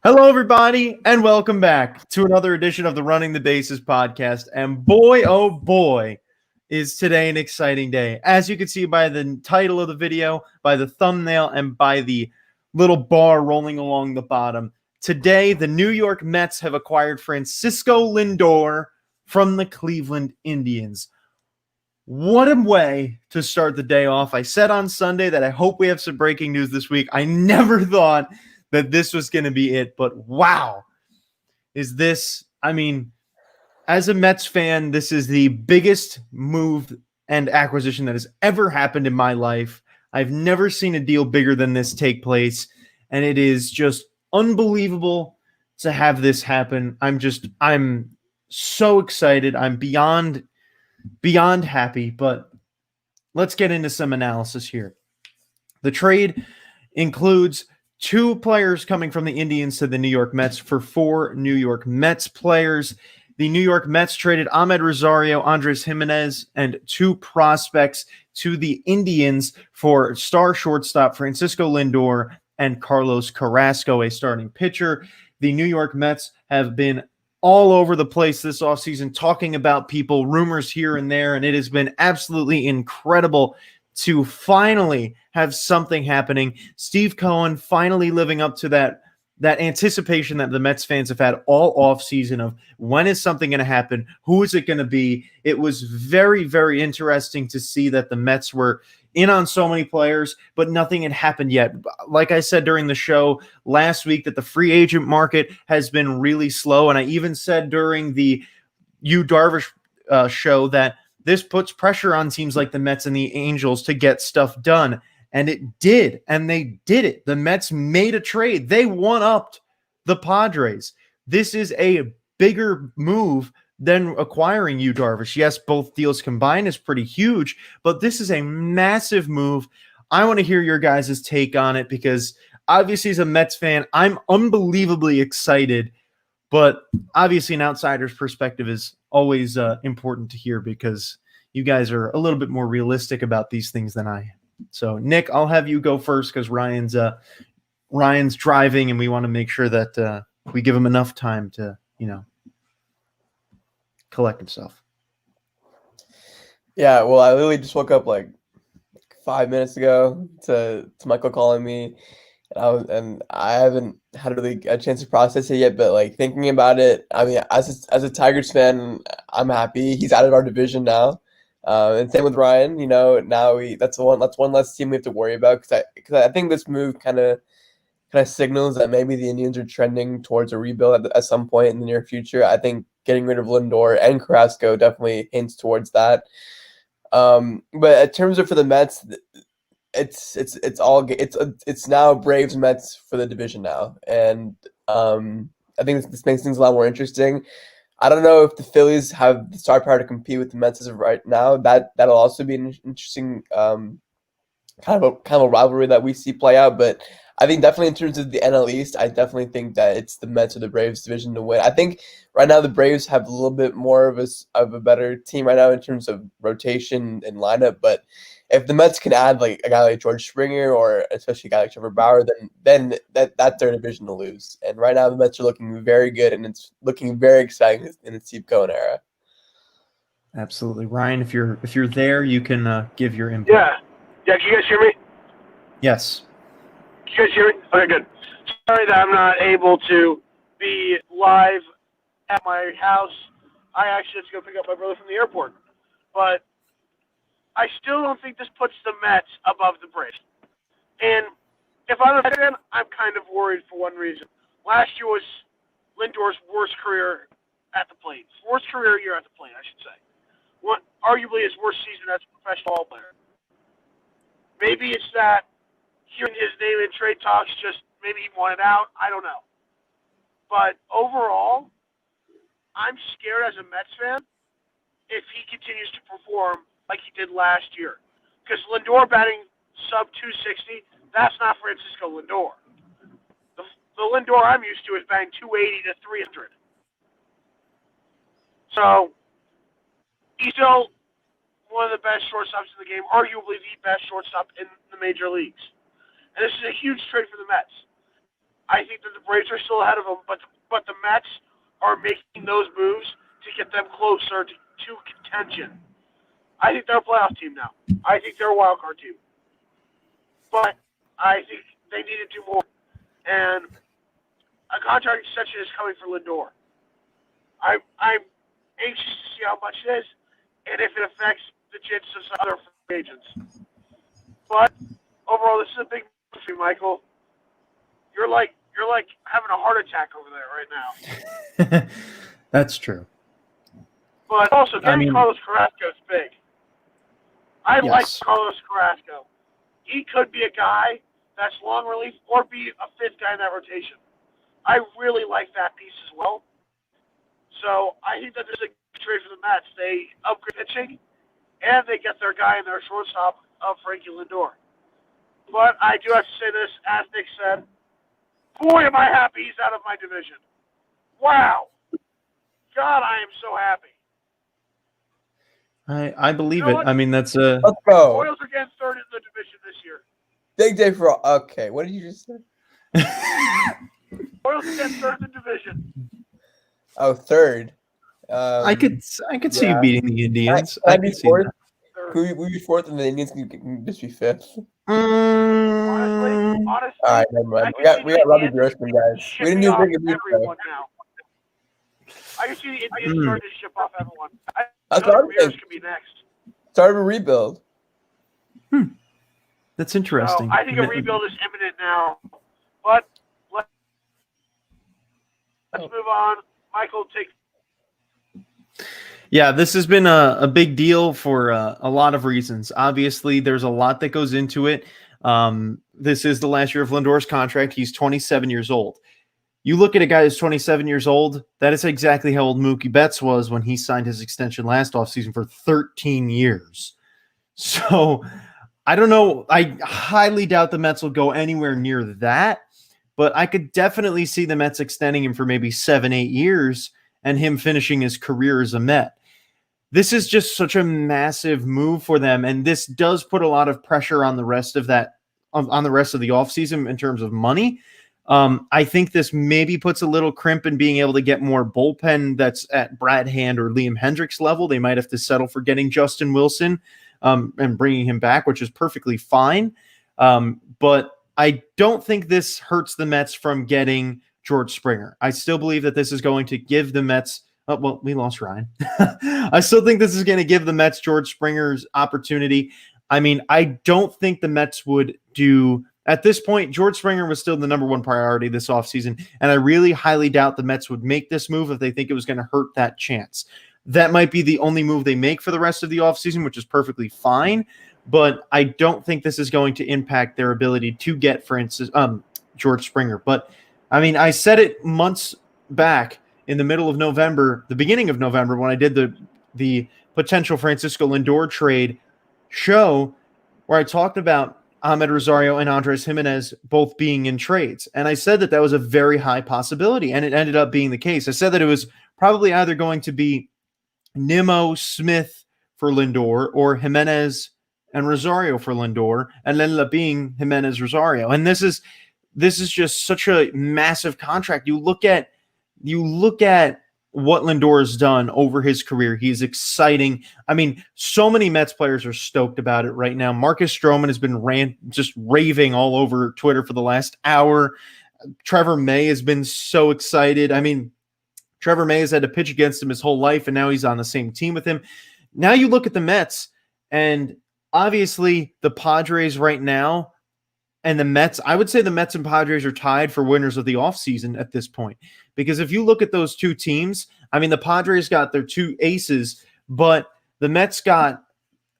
Hello, everybody, and welcome back to another edition of the Running the Bases podcast. And boy, oh boy, is today an exciting day. As you can see by the title of the video, by the thumbnail, and by the little bar rolling along the bottom, today the New York Mets have acquired Francisco Lindor from the Cleveland Indians. What a way to start the day off. I said on Sunday that I hope we have some breaking news this week. I never thought that this was going to be it, but wow. Is this, as a Mets fan, this is the biggest move and acquisition that has ever happened in my life. I've never seen a deal bigger than this take place, and it is just unbelievable to have this happen. I'm so excited. I'm beyond happy, but let's get into some analysis here. The trade includes 2 players coming from the Indians to the New York Mets for 4 New York Mets players. The New York Mets traded Amed, Rosario, Andres Gimenez, and 2 prospects to the Indians for star shortstop Francisco Lindor and Carlos Carrasco, a starting pitcher. The New York Mets have been all over the place this offseason talking about people, rumors here and there, and it has been absolutely incredible to finally have something happening. Steve Cohen finally living up to that anticipation that the Mets fans have had all offseason of when is something going to happen? Who is it going to be? It was very, very interesting to see that the Mets were in on so many players, but nothing had happened yet. Like I said during the show last week, that the free agent market has been really slow. And I even said during the Yu Darvish show that this puts pressure on teams like the Mets and the Angels to get stuff done. And it did. And they did it. The Mets made a trade. They one-upped the Padres. This is a bigger move than acquiring Yu Darvish. Yes, both deals combined is pretty huge, but this is a massive move. I want to hear your guys' take on it because obviously as a Mets fan, I'm unbelievably excited, but obviously an outsider's perspective is always important to hear because you guys are a little bit more realistic about these things than I am. So, Nick, I'll have you go first because Ryan's driving, and we want to make sure that we give him enough time to, collect himself. Yeah, well, I literally just woke up like 5 minutes ago to Michael calling me, and I haven't had really a chance to process it yet. But like thinking about it, I mean, as a Tigers fan, I'm happy he's out of our division now. And same with Ryan. Now that's one less team we have to worry about because I think this move kind of signals that maybe the Indians are trending towards a rebuild at some point in the near future. I think getting rid of Lindor and Carrasco definitely hints towards that. But in terms of for the Mets, it's now Braves Mets for the division now, and I think this makes things a lot more interesting. I don't know if the Phillies have the star power to compete with the Mets as of right now. That'll also be an interesting kind of a rivalry that we see play out. But I think definitely in terms of the NL East, I definitely think that it's the Mets or the Braves division to win. I think right now the Braves have a little bit more of a better team right now in terms of rotation and lineup. But if the Mets can add like a guy like George Springer or especially a guy like Trevor Bauer, then that's their division to lose. And right now the Mets are looking very good, and it's looking very exciting in the Steve Cohen era. Absolutely, Ryan. If you're there, you can give your input. Yeah. Can you guys hear me? Yes. Can you guys hear me? Okay, good. Sorry that I'm not able to be live at my house. I actually have to go pick up my brother from the airport. But I still don't think this puts the Mets above the Braves. And if I'm a fan, I'm kind of worried for one reason. Last year was Lindor's worst career at the plate. Worst career year at the plate, I should say. Arguably his worst season as a professional ball player. Maybe it's that hearing his name in trade talks just maybe he wanted out. I don't know. But overall, I'm scared as a Mets fan if he continues to perform like he did last year. Because Lindor batting sub 260, that's not Francisco Lindor. The Lindor I'm used to is batting 280 to 300. So, he's still one of the best shortstops in the game, arguably the best shortstop in the major leagues. And this is a huge trade for the Mets. I think that the Braves are still ahead of them, but the Mets are making those moves to get them closer to contention. I think they're a playoff team now. I think they're a wild card team. But I think they need to do more. And a contract extension is coming for Lindor. I'm anxious to see how much it is and if it affects the chances of some other free agents. But overall, this is a big move for you, Michael. You're like having a heart attack over there right now. That's true. But also, getting Carlos Carrasco is big. I like Carlos Carrasco. He could be a guy that's long relief or be a fifth guy in that rotation. I really like that piece as well. So I think that there's a trade for the Mets. They upgrade pitching, and they get their guy in their shortstop of Frankie Lindor. But I do have to say this, as Nick said, boy, am I happy he's out of my division. Wow. God, I am so happy. I believe You know it. what? I mean, that's a... Let's go. Royals are getting third in the division this year. Big day for all. Okay, what did you just say? Royals are getting third in the division. Oh, third. I could see you beating the Indians. Can I I be could see fourth? that. Could we be fourth and the Indians can just be fifth? Honestly, All right, never mind. We got Robbie Grossman, guys. We didn't do big of everyone now. I can see the Indians starting to ship off everyone. That's what I'm Ramirez could be next. Start of a rebuild. That's interesting. So I think a rebuild is imminent now. But let's move on. Michael, take. Yeah, this has been a big deal for a lot of reasons. Obviously, there's a lot that goes into it. This is the last year of Lindor's contract. He's 27 years old. You look at a guy who's 27 years old, that is exactly how old Mookie Betts was when he signed his extension last offseason for 13 years. So I don't know. I highly doubt the Mets will go anywhere near that, but I could definitely see the Mets extending him for maybe 7-8 years and him finishing his career as a Met. This is just such a massive move for them, and this does put a lot of pressure on the rest of that, on the rest of the offseason in terms of money. I think this maybe puts a little crimp in being able to get more bullpen that's at Brad Hand or Liam Hendricks level. They might have to settle for getting Justin Wilson and bringing him back, which is perfectly fine. But I don't think this hurts the Mets from getting George Springer. I still believe that this is going to give the Mets well, we lost Ryan. I still think this is going to give the Mets George Springer's opportunity. I mean, I don't think the Mets would do at this point. George Springer was still the number one priority this offseason, and I really highly doubt the Mets would make this move if they think it was going to hurt that chance. That might be the only move they make for the rest of the offseason, which is perfectly fine, but I don't think this is going to impact their ability to get, for instance, George Springer. But, I mean, I said it months back in the middle of November, the beginning of November, when I did the potential Francisco Lindor trade show, where I talked about Amed Rosario and Andres Gimenez both being in trades. And I said that that was a very high possibility, and it ended up being the case. I said that it was probably either going to be Nimmo Smith for Lindor or Gimenez and Rosario for Lindor, and ended up being Gimenez Rosario. And this is just such a massive contract. You look at what Lindor has done over his career. He's exciting. I mean, so many Mets players are stoked about it right now. Marcus Stroman has been just raving all over Twitter for the last hour. Trevor May has been so excited. I mean, Trevor May has had to pitch against him his whole life, and now he's on the same team with him. Now you look at the Mets, and obviously the Padres right now and the Mets, I would say the Mets and Padres are tied for winners of the offseason at this point. Because if you look at those two teams, I mean, the Padres got their two aces, but the Mets got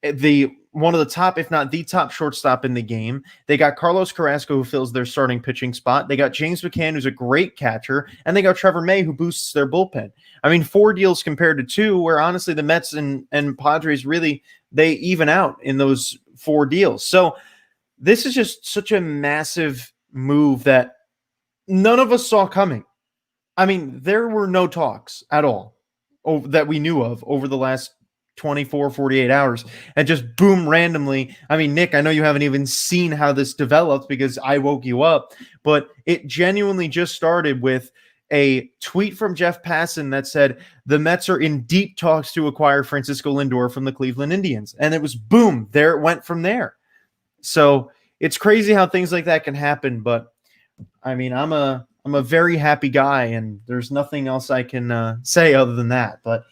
one of the top, if not the top shortstop in the game. They got Carlos Carrasco, who fills their starting pitching spot. They got James McCann, who's a great catcher, and they got Trevor May, who boosts their bullpen. I mean, 4 deals compared to 2, where honestly the Mets and Padres really, they even out in those 4 deals. So this is just such a massive move that none of us saw coming. I mean, there were no talks at all that we knew of over the last 24, 48 hours and just boom, randomly. I mean, Nick, I know you haven't even seen how this developed because I woke you up, but it genuinely just started with a tweet from Jeff Passan that said the Mets are in deep talks to acquire Francisco Lindor from the Cleveland Indians. And it was boom, there it went from there. So it's crazy how things like that can happen. But I mean, I'm a very happy guy, and there's nothing else I can say other than that. But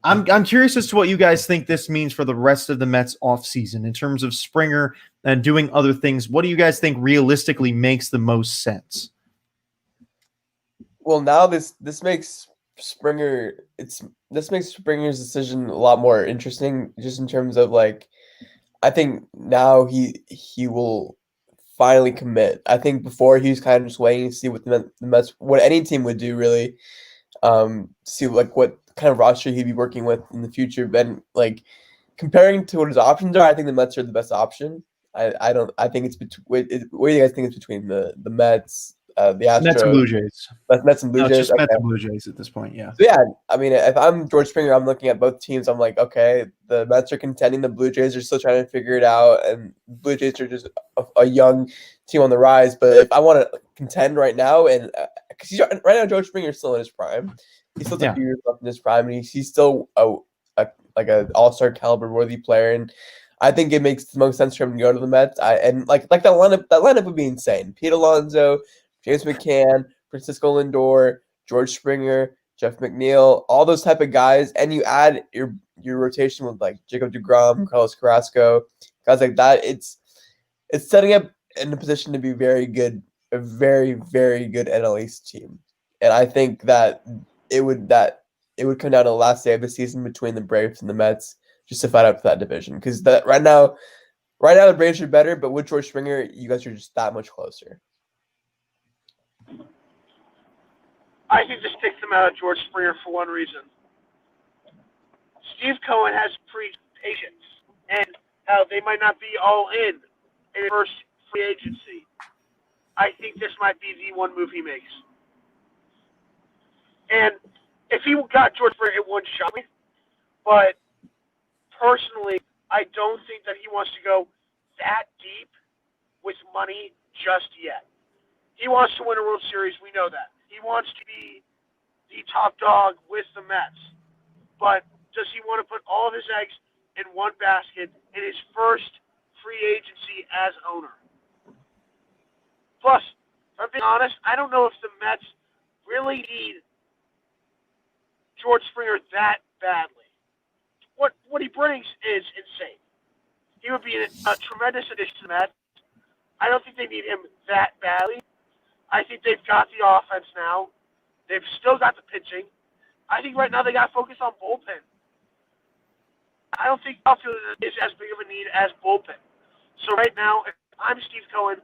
I'm curious as to what you guys think this means for the rest of the Mets offseason in terms of Springer and doing other things. What do you guys think realistically makes the most sense? Well, now this makes Springer's decision a lot more interesting, just in terms of like, I think now he will finally commit. I think before he was kind of just waiting to see what the Mets, what any team would do really, see like what kind of roster he'd be working with in the future. But like comparing to what his options are, I think the Mets are the best option. I think it's between. What do you guys think it's between the Mets? The Astros, Mets and Blue Jays. Mets and Blue No, Jays. just Okay. Mets and Blue Jays at this point, yeah. So yeah, I mean, if I'm George Springer, I'm looking at both teams. I'm like, okay, the Mets are contending. The Blue Jays are still trying to figure it out, and Blue Jays are just a young team on the rise. But if I want to contend right now, and because right now George Springer is still in his prime, he's still a few years left in his prime, and he's still like an all-star caliber worthy player, and I think it makes the most sense for him to go to the Mets. And like that lineup would be insane. Pete Alonso, James McCann, Francisco Lindor, George Springer, Jeff McNeil, all those type of guys, and you add your rotation with like Jacob deGrom, Carlos Carrasco, guys like that. It's setting up in a position to be very good, a very, very good NL East team. And I think that it would come down to the last day of the season between the Braves and the Mets just to fight out for that division. Because that right now the Braves are better, but with George Springer, you guys are just that much closer. I think this takes them out of George Springer for one reason. Steve Cohen has patience, and how they might not be all in his first free agency. I think this might be the one move he makes. And if he got George Springer, it wouldn't shock me. But personally, I don't think that he wants to go that deep with money just yet. He wants to win a World Series. We know that. He wants to be the top dog with the Mets. But does he want to put all of his eggs in one basket in his first free agency as owner? Plus, if I'm being honest, I don't know if the Mets really need George Springer that badly. What he brings is insane. He would be a tremendous addition to the Mets. I don't think they need him that badly. I think they've got the offense now. They've still got the pitching. I think right now they got to focus on bullpen. I don't think outfield is as big of a need as bullpen. So right now, if I'm Steve Cohen,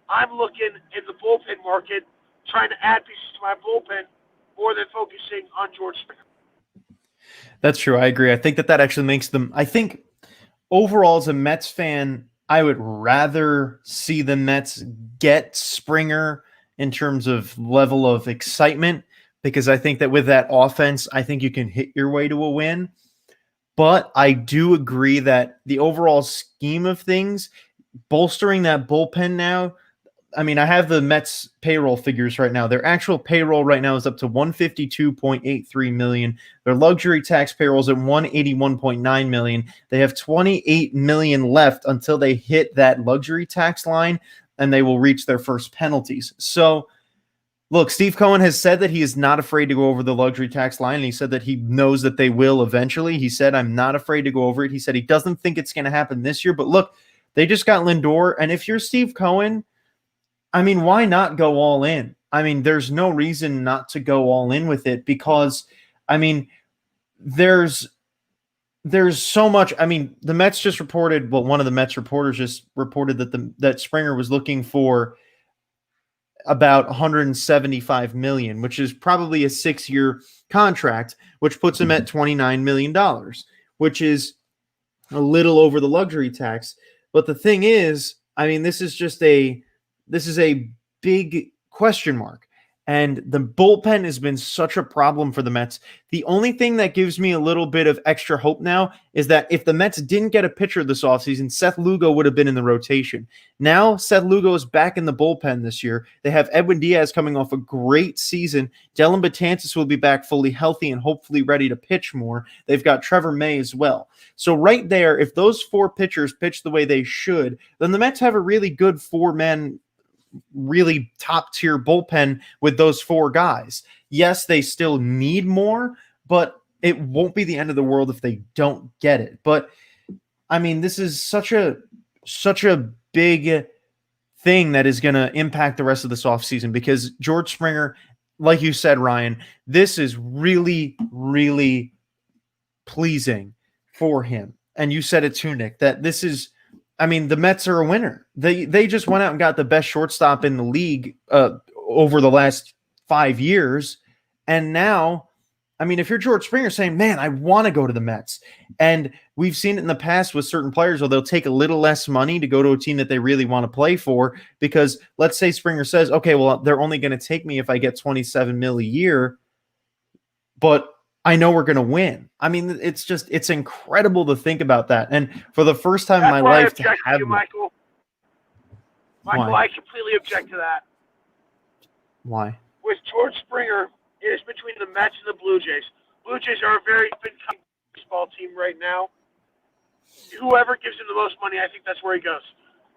I'm looking in the bullpen market, trying to add pieces to my bullpen more than focusing on George Springer. That's true. I agree. I think that actually makes them. I think overall, as a Mets fan, I would rather see the Mets get Springer in terms of level of excitement, because I think that with that offense, I think you can hit your way to a win. But I do agree that the overall scheme of things, bolstering that bullpen now, I mean, I have the Mets payroll figures right now. Their actual payroll right now is up to $152.83 million. Their luxury tax payroll is at $181.9 million. They have $28 million left until they hit that luxury tax line, and they will reach their first penalties. So, look, Steve Cohen has said that he is not afraid to go over the luxury tax line, and he said that he knows that they will eventually. He said, I'm not afraid to go over it. He said he doesn't think it's going to happen this year, but look, they just got Lindor, and if you're Steve Cohen, I mean, why not go all in? I mean, there's no reason not to go all in with it because, I mean, there's so much. I mean, the Mets just reported, well, one of the Mets reporters just reported that Springer was looking for about $175 million, which is probably a 6-year contract, which puts him at $29 million, which is a little over the luxury tax. But the thing is, I mean, this is a big question mark. And the bullpen has been such a problem for the Mets. The only thing that gives me a little bit of extra hope now is that if the Mets didn't get a pitcher this offseason, Seth Lugo would have been in the rotation. Now, Seth Lugo is back in the bullpen this year. They have Edwin Diaz coming off a great season. Dylan Betances will be back fully healthy and hopefully ready to pitch more. They've got Trevor May as well. So right there, if those 4 pitchers pitch the way they should, then the Mets have a really good 4-man, really top tier bullpen with those 4 guys. Yes, they still need more, but it won't be the end of the world if they don't get it. But I mean, this is such a big thing that is going to impact the rest of this offseason, because George Springer, like you said, Ryan, this is really, really pleasing for him. And you said it too, Nick, that this is, I mean, the Mets are a winner. They just went out and got the best shortstop in the league over the last 5 years. And now, I mean, if you're George Springer saying, man, I want to go to the Mets. And we've seen it in the past with certain players where they'll take a little less money to go to a team that they really want to play for. Because let's say Springer says, okay, well, they're only going to take me if I get $27 million a year, but I know we're going to win. I mean, it's incredible to think about that. And for the first time in my life to have you, Michael. Michael, I completely object to that. Why? With George Springer, it is between the Mets and the Blue Jays. Blue Jays are a very good baseball team right now. Whoever gives him the most money, I think that's where he goes.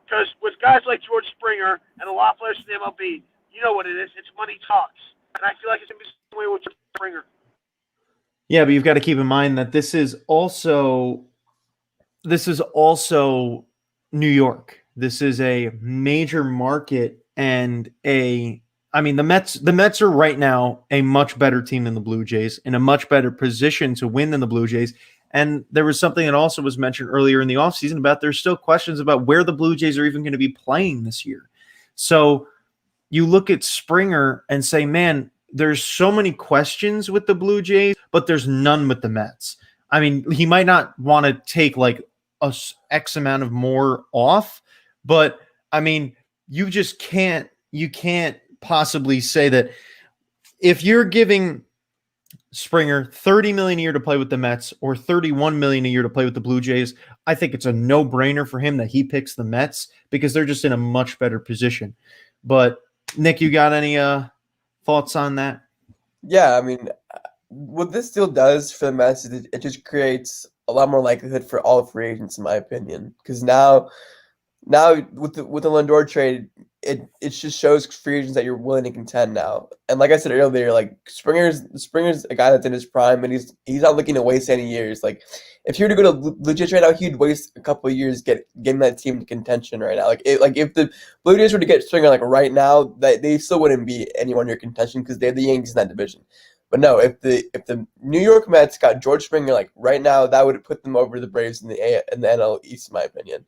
Because with guys like George Springer and a lot of players in the MLB, you know what it is. It's money talks. And I feel like it's going to be the same way with George Springer. Yeah, but you've got to keep in mind that this is also New York. This is a major market, and the Mets are right now a much better team than the Blue Jays, in a much better position to win than the Blue Jays. And there was something that also was mentioned earlier in the offseason about there's still questions about where the Blue Jays are even going to be playing this year. So you look at Springer and say, man, there's so many questions with the Blue Jays, but there's none with the Mets. I mean, he might not want to take like a X amount of more off, but I mean, you can't possibly say that if you're giving Springer $30 million a year to play with the Mets or $31 million a year to play with the Blue Jays, I think it's a no-brainer for him that he picks the Mets because they're just in a much better position. But Nick, you got any thoughts on that? Yeah, I mean, what this deal does for the Mets is it just creates a lot more likelihood for all free agents, in my opinion. Because now with the Lindor trade, it just shows free agents that you're willing to contend now. And like I said earlier, like Springer's a guy that's in his prime, and he's not looking to waste any years. Like if he were to go to legit right now, he'd waste a couple of years getting that team to contention right now. Like if the Blue Jays were to get Springer like right now, they still wouldn't be anyone near contention because they have the Yankees in that division. But no, if the New York Mets got George Springer like right now, that would put them over the Braves in the NL East, in my opinion.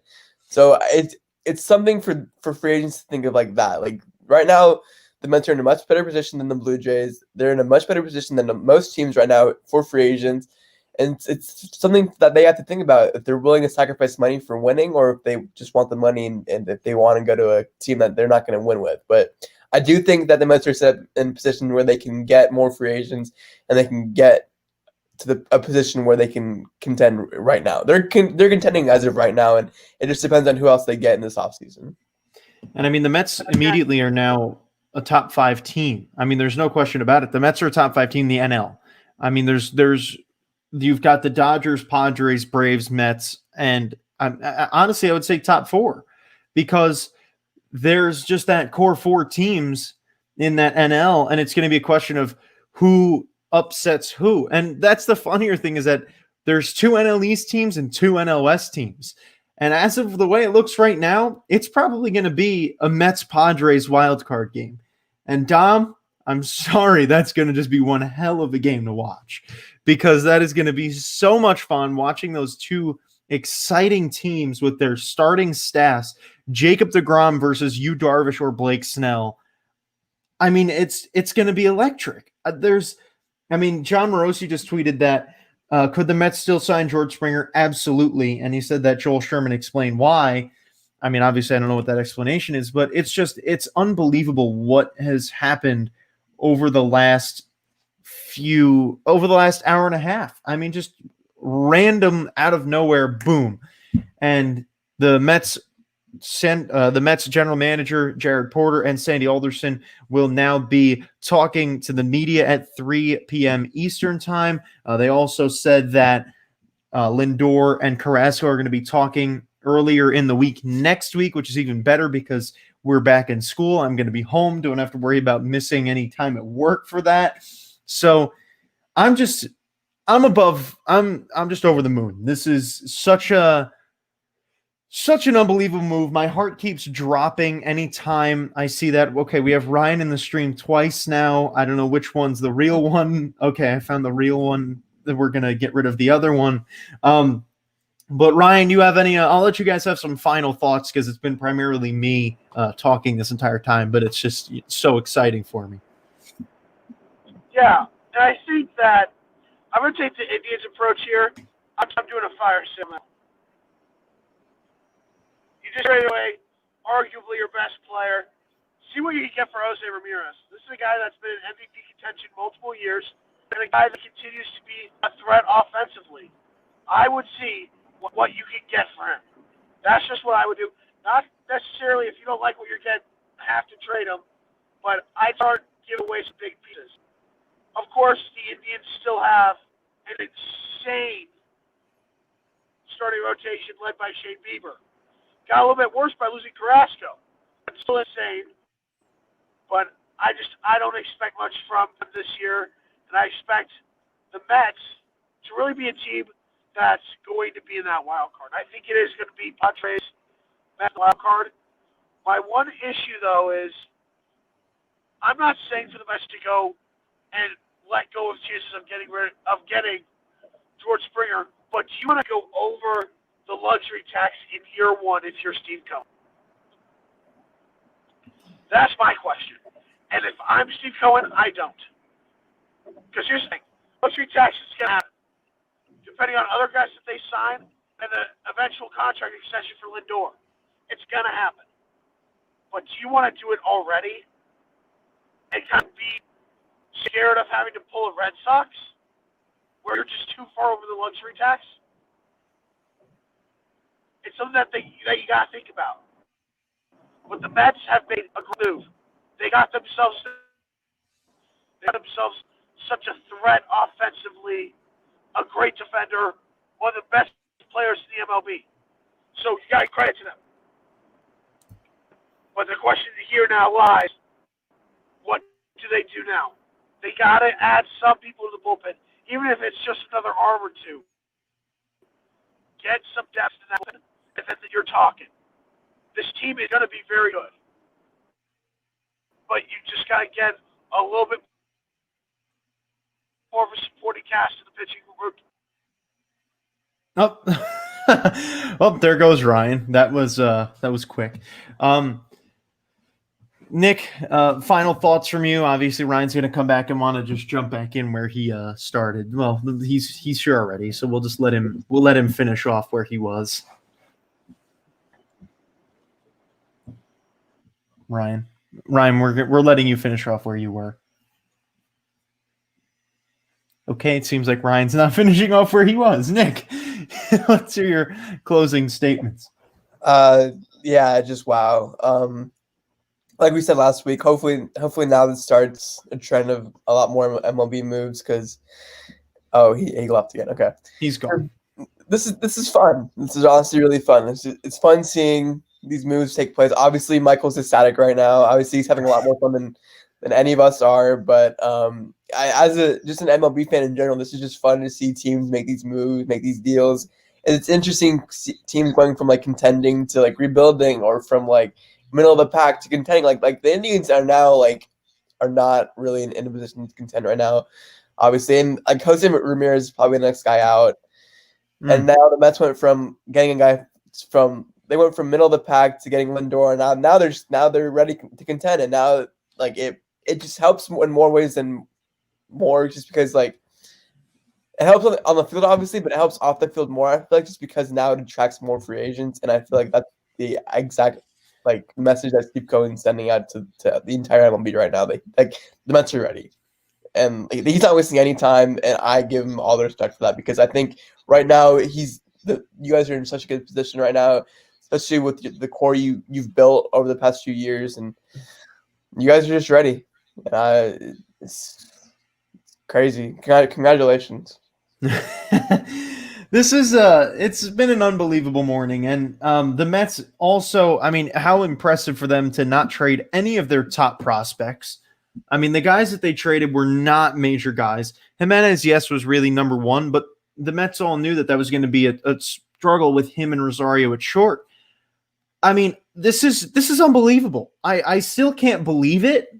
So it's something for free agents to think of like that. Like right now, the Mets are in a much better position than the Blue Jays. They're in a much better position than most teams right now for free agents. And it's something that they have to think about if they're willing to sacrifice money for winning or if they just want the money and if they want to go to a team that they're not going to win with. But I do think that the Mets are set in a position where they can get more free agents and they can get to a position where they can contend right now. They're contending as of right now, and it just depends on who else they get in this offseason. And I mean, the Mets immediately are now a top 5 team. I mean, there's no question about it. The Mets are a top 5 team in the NL. I mean, you've got the Dodgers, Padres, Braves, Mets, and honestly, I would say top 4 because there's just that core 4 teams in that NL, and it's going to be a question of who upsets who. And that's the funnier thing is that there's 2 NL East teams and 2 NL West teams. And as of the way it looks right now, it's probably going to be a Mets-Padres wildcard game. And Dom, I'm sorry, that's going to just be one hell of a game to watch because that is going to be so much fun watching those 2 exciting teams with their starting staffs, Jacob deGrom versus Yu Darvish or Blake Snell. I mean, it's going to be electric. John Morosi just tweeted that could the Mets still sign George Springer? Absolutely. And he said that Joel Sherman explained why. I mean, obviously, I don't know what that explanation is, but it's unbelievable what has happened over the last hour and a half. I mean, just random out of nowhere, boom. And the Mets general manager, Jared Porter, and Sandy Alderson will now be talking to the media at 3 p.m. Eastern time. They also said that Lindor and Carrasco are going to be talking earlier in the week next week, which is even better because we're back in school. I'm going to be home. Don't have to worry about missing any time at work for that. So I'm just over the moon. This is such an unbelievable move. My heart keeps dropping anytime I see that. Okay, we have Ryan in the stream twice now. I don't know which one's the real one. Okay, I found the real one. That we're going to get rid of the other one. But Ryan, you have any, I'll let you guys have some final thoughts because it's been primarily me talking this entire time, but it's just so exciting for me. Yeah, and I think that I'm going to take the Indians approach here. I'm doing a fire sale now. You just trade away arguably your best player. See what you can get for Jose Ramirez. This is a guy that's been in MVP contention multiple years, and a guy that continues to be a threat offensively. I would see what you can get for him. That's just what I would do. Not necessarily if you don't like what you're getting, have to trade him, but I'd start giving away some big pieces. Of course, the Indians still have an insane starting rotation led by Shane Bieber. Got a little bit worse by losing Carrasco. It's still insane, but I don't expect much from them this year. And I expect the Mets to really be a team that's going to be in that wild card. I think it is going to be Padres Mets wild card. My one issue, though, is I'm not saying for the Mets to go and let go of chances of getting George Springer, but do you want to go over the luxury tax in year one if you're Steve Cohen? That's my question. And if I'm Steve Cohen, I don't. Because here's the thing, luxury tax is going to happen. Depending on other guys that they sign and the eventual contract extension for Lindor, it's going to happen. But do you want to do it already and kind of be scared of having to pull a Red Sox where you're just too far over the luxury tax? It's something that you got to think about. But the Mets have made a good move. They got themselves such a threat offensively, a great defender, one of the best players in the MLB. So you got to credit to them. But the question here now lies, what do they do now? They got to add some people to the bullpen, even if it's just another arm or two. Get some depth in that bullpen, and then you're talking. This team is going to be very good. But you just got to get a little bit more of a supporting cast in the pitching group. Oh, well, there goes Ryan. That was quick. Nick, final thoughts from you. Obviously, Ryan's going to come back and want to just jump back in where he started. Well, he's sure already, so we'll just let him finish off where he was. Ryan, we're letting you finish off where you were. Okay, it seems like Ryan's not finishing off where he was. Nick, let's hear your closing statements. Yeah, just wow. Like we said last week, hopefully now this starts a trend of a lot more MLB moves because he left again. Okay, he's gone. This is fun. This is honestly really fun. It's fun seeing these moves take place. Obviously, Michael's ecstatic right now. Obviously, he's having a lot more fun than any of us are. But as just an MLB fan in general, this is just fun to see teams make these moves, make these deals. And it's interesting teams going from like contending to like rebuilding, or from like middle of the pack to contending. Like the Indians are now are not really in a position to contend right now, obviously. And like Jose Ramirez is probably the next guy out. And now the Mets went from getting a guy they went from middle of the pack to getting Lindor, and now they're ready to contend. And now like it just helps in more ways than more, just because like it helps on the field obviously, but it helps off the field more. I feel like just because now it attracts more free agents, and I feel like that's the exact like message that Steve Cohen's sending out to the entire MLB right now. Like the Mets are ready, and like, he's not wasting any time. And I give him all the respect for that because I think right now you guys are in such a good position right now, especially with the core you've built over the past few years, and you guys are just ready. It's crazy. Congratulations. This is it's been an unbelievable morning, and the Mets also, I mean, how impressive for them to not trade any of their top prospects. I mean, the guys that they traded were not major guys. Gimenez, yes, was really number one, but the Mets all knew that was going to be a struggle with him and Rosario at short. I mean, this is unbelievable. I still can't believe it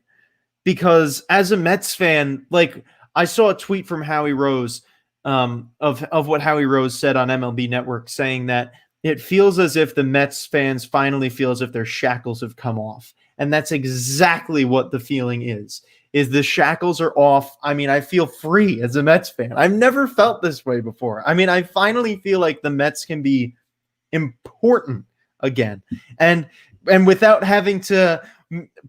because as a Mets fan, like I saw a tweet from Howie Rose of what Howie Rose said on MLB Network saying that it feels as if the Mets fans finally feel as if their shackles have come off. And that's exactly what the feeling is the shackles are off. I mean, I feel free as a Mets fan. I've never felt this way before. I mean, I finally feel like the Mets can be important again. And without having to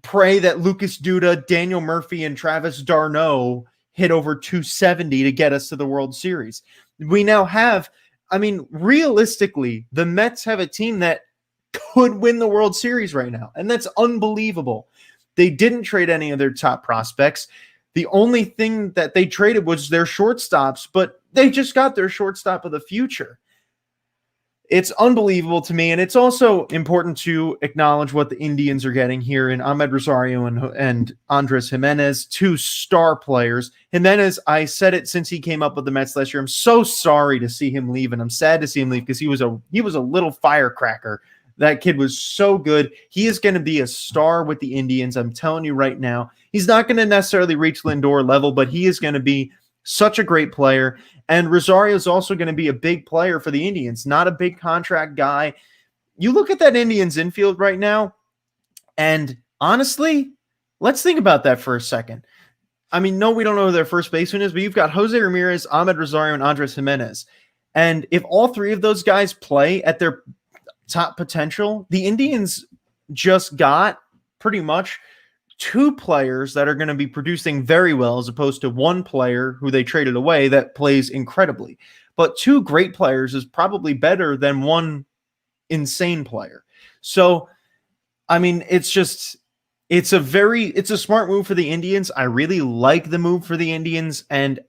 pray that Lucas Duda, Daniel Murphy, and Travis d'Arnaud hit over 270 to get us to the World Series. We now have, I mean, realistically, the Mets have a team that could win the World Series right now, and that's unbelievable. They didn't trade any of their top prospects. The only thing that they traded was their shortstops, but they just got their shortstop of the future. It's unbelievable to me, and it's also important to acknowledge what the Indians are getting here in Amed Rosario and Andres Gimenez, two star players. Gimenez, I said it since he came up with the Mets last year. I'm so sorry to see him leave, and I'm sad to see him leave because he was a little firecracker. That kid was so good. He is going to be a star with the Indians. I'm telling you right now. He's not going to necessarily reach Lindor level, but he is going to be such a great player. And Rosario is also going to be a big player for the Indians, not a big contract guy. You look at that Indians infield right now, and honestly, let's think about that for a second. I mean, no, we don't know who their first baseman is, but you've got Jose Ramirez, Amed Rosario, and Andres Gimenez. And if all three of those guys play at their top potential, the Indians just got pretty much two players that are going to be producing very well as opposed to one player who they traded away that plays incredibly. But two great players is probably better than one insane player. So, I mean, it's a smart move for the Indians. I really like the move for the Indians. And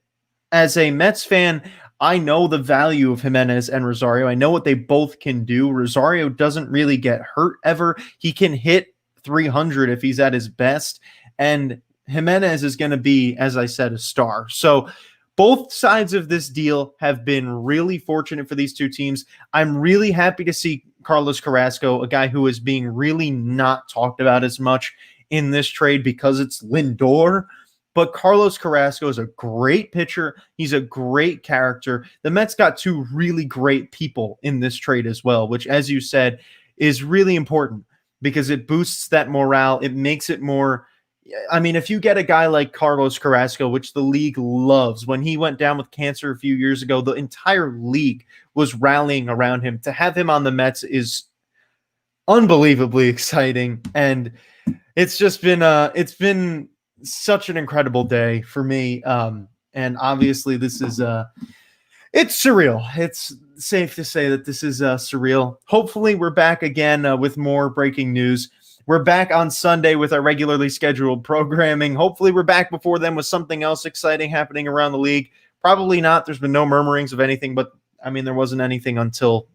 as a Mets fan, I know the value of Gimenez and Rosario. I know what they both can do. Rosario doesn't really get hurt ever. He can hit 300 if he's at his best, and Gimenez is going to be, as I said, a star. So both sides of this deal have been really fortunate for these two teams. I'm really happy to see Carlos Carrasco, a guy who is being really not talked about as much in this trade because it's Lindor. But Carlos Carrasco is a great pitcher. He's a great character. The Mets got two really great people in this trade as well, which, as you said, is really important because it boosts that morale. It makes it more, I mean, if you get a guy like Carlos Carrasco, which the league loves, when he went down with cancer a few years ago, the entire league was rallying around him. To have him on the Mets is unbelievably exciting. And it's just been, it's been such an incredible day for me. And obviously this is, it's surreal. It's safe to say that this is surreal. Hopefully we're back again with more breaking news. We're back on Sunday with our regularly scheduled programming. Hopefully we're back before then with something else exciting happening around the league. Probably not. There's been no murmurings of anything, but I mean, there wasn't anything until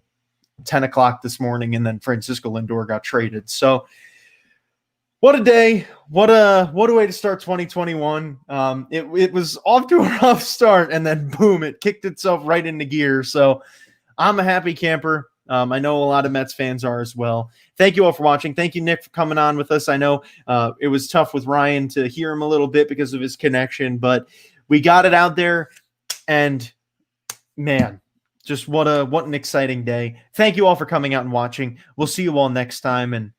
10 o'clock this morning, and then Francisco Lindor got traded. So what a day. What a way to start 2021. It was off to a rough start, and then boom, it kicked itself right into gear. So I'm a happy camper. I know a lot of Mets fans are as well. Thank you all for watching. Thank you, Nick, for coming on with us. I know it was tough with Ryan to hear him a little bit because of his connection, but we got it out there, and man, just what an exciting day. Thank you all for coming out and watching. We'll see you all next time, and